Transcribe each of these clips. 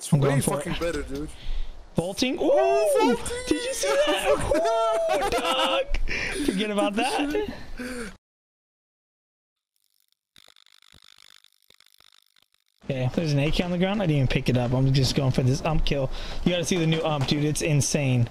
It's way fucking better, dude. Vaulting? Ooh! Did you see that? Ooh, dog! Forget about that. Okay, there's an AK on the ground. I didn't even pick it up. I'm just going for this kill. You gotta see the new dude. It's insane.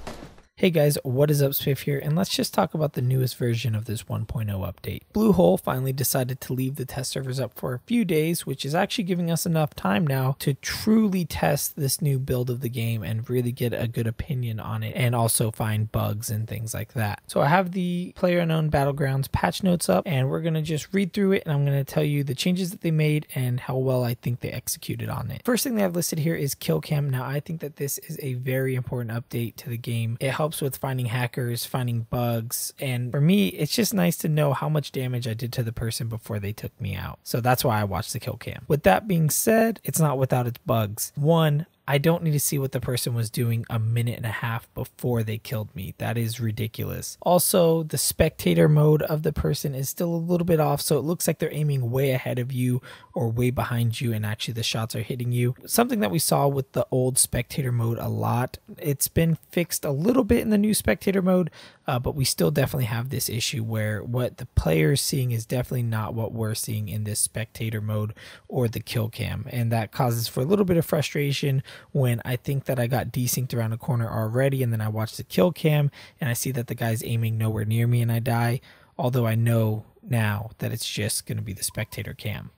Hey guys, what is up? Spiff here, and let's just talk about the newest version of this 1.0 update. Bluehole finally decided to leave the test servers up for a few days, which is actually giving us enough time now to truly test this new build of the game and really get a good opinion on it, and also find bugs and things like that. So I have the PlayerUnknown Battlegrounds patch notes up, and we're going to just read through it, and I'm going to tell you the changes that they made and how well I think they executed on it. First thing they have listed here is Killcam. Now I think that this is a very important update to the game. It helps with finding hackers, finding bugs, and for me it's just nice to know how much damage I did to the person before they took me out. So that's why I watched the kill cam. With that being said, it's not without its bugs. One, I don't need to see what the person was doing a minute and a half before they killed me. That is ridiculous. Also, the spectator mode of the person is still a little bit off, so it looks like they're aiming way ahead of you or way behind you, and actually the shots are hitting you. Something that we saw with the old spectator mode a lot. It's been fixed a little bit in the new spectator mode, but we still definitely have this issue where what the player is seeing is definitely not what we're seeing in this spectator mode or the kill cam, and that causes for a little bit of frustration when I think that I got desynced around a corner already, and then I watch the kill cam and I see that the guy's aiming nowhere near me and I die, although I know now that it's just going to be the spectator cam.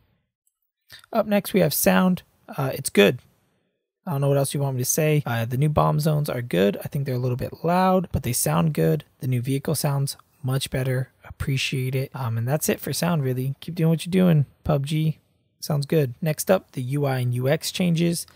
Up next we have sound. It's good. I don't know what else you want me to say. The new bomb zones are good. I think they're a little bit loud, but they sound good. The new vehicle sounds much better. Appreciate it. And that's it for sound, really. Keep doing what you're doing, PUBG. Sounds good. Next up, the UI and UX changes.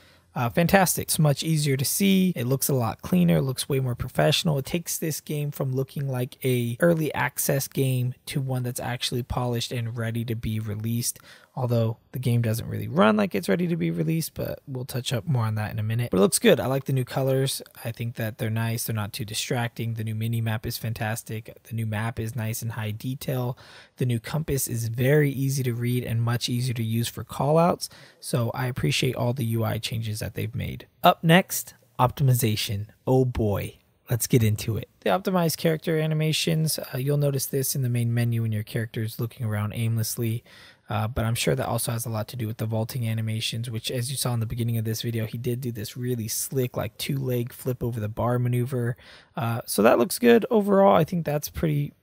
Fantastic. It's much easier to see. It looks a lot cleaner. It looks way more professional. It takes this game from looking like a early access game to one that's actually polished and ready to be released. Although the game doesn't really run like it's ready to be released, but we'll touch up more on that in a minute. But it looks good. I like the new colors. I think that they're nice. They're not too distracting. The new mini map is fantastic. The new map is nice and high detail. The new compass is very easy to read and much easier to use for callouts. So I appreciate all the UI changes that they've made. Up next, optimization. Oh boy. Let's get into it. The optimized character animations, you'll notice this in the main menu when your character is looking around aimlessly. But I'm sure that also has a lot to do with the vaulting animations, which, as you saw in the beginning of this video, he did do this really slick, like two-leg flip over the bar maneuver. So that looks good overall. I think that's pretty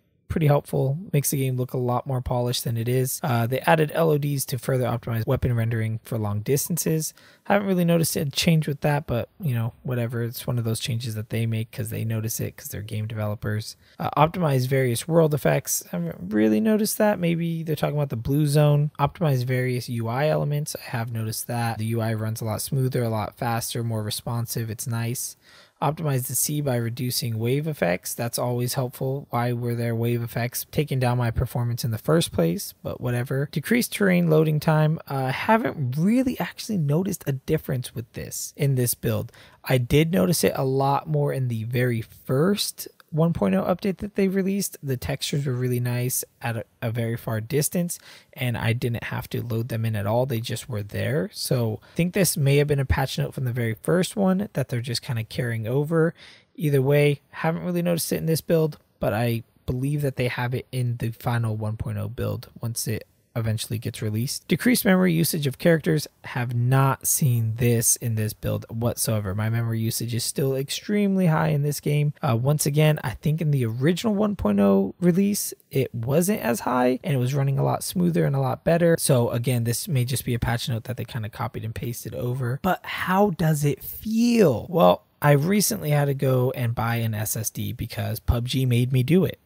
helpful. Makes the game look a lot more polished than it is. They added LODs to further optimize weapon rendering for long distances. Haven't really noticed a change with that, but you know, whatever. It's one of those changes that they make because they notice it because they're game developers. Optimize various world effects. I haven't really noticed that. Maybe they're talking about the blue zone. Optimize various UI elements. I have noticed that. The UI runs a lot smoother, a lot faster, more responsive. It's nice. Optimize the C by reducing wave effects. That's always helpful. Why were there wave effects taking down my performance in the first place? But whatever. Decrease terrain loading time. I haven't really actually noticed a difference with this in this build. I did notice it a lot more in the very first 1.0 update that they released. The textures were really nice at a very far distance, and I didn't have to load them in at all. They just were there. So I think this may have been a patch note from the very first one that they're just kind of carrying over. Either way, haven't really noticed it in this build, but I believe that they have it in the final 1.0 build once it eventually gets released. Decreased memory usage of characters. Have not seen this in this build whatsoever. My memory usage is still extremely high in this game. Once again, I think in the original 1.0 release it wasn't as high and it was running a lot smoother and a lot better. So again, this may just be a patch note that they kind of copied and pasted over. But how does it feel? Well, I recently had to go and buy an SSD because PUBG made me do it.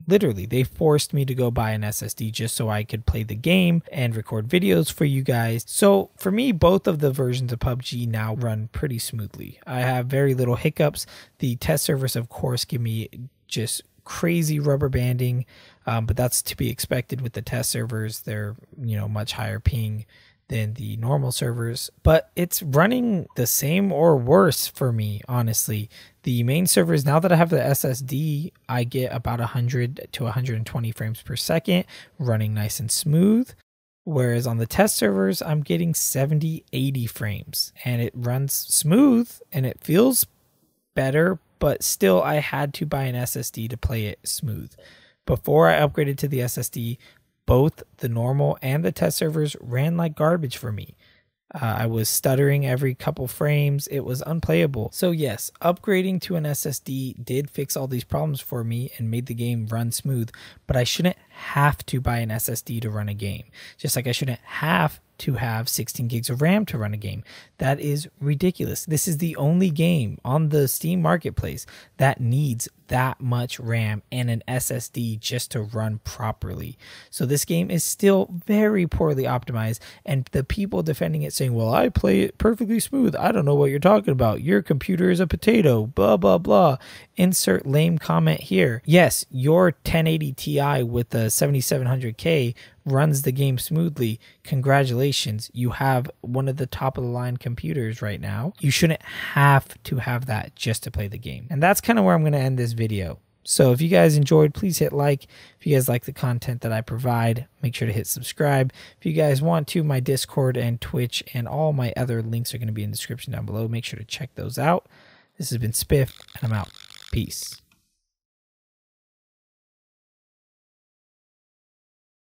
Literally, they forced me to go buy an SSD just so I could play the game and record videos for you guys. So for me, both of the versions of PUBG now run pretty smoothly. I have very little hiccups. The test servers, of course, give me just crazy rubber banding, but that's to be expected with the test servers. They're, you know, much higher ping than the normal servers, but it's running the same or worse for me, honestly. The main servers, now that I have the SSD, I get about 100 to 120 frames per second, running nice and smooth. Whereas on the test servers, I'm getting 70, 80 frames and it runs smooth and it feels better, but still I had to buy an SSD to play it smooth. Before I upgraded to the SSD, both the normal and the test servers ran like garbage for me. I was stuttering every couple frames. It was unplayable. So yes, upgrading to an SSD did fix all these problems for me and made the game run smooth, but I shouldn't have to buy an SSD to run a game. Just like I shouldn't have to have 16 gigs of RAM to run a game. That is ridiculous. This is the only game on the Steam marketplace that needs that much RAM and an SSD just to run properly. So this game is still very poorly optimized, and the people defending it saying, well, I play it perfectly smooth. I don't know what you're talking about. Your computer is a potato, blah, blah, blah. Insert lame comment here. Yes, your 1080 Ti with the 7700K runs the game smoothly. Congratulations, you have one of the top of the line computers right now. You shouldn't have to have that just to play the game. And that's kind of where I'm going to end this video. So if you guys enjoyed, please hit like. If you guys like the content that I provide, make sure to hit subscribe. If you guys want to, my Discord and Twitch and all my other links are going to be in the description down below. Make sure to check those out. This has been Spiff, and I'm out. Peace.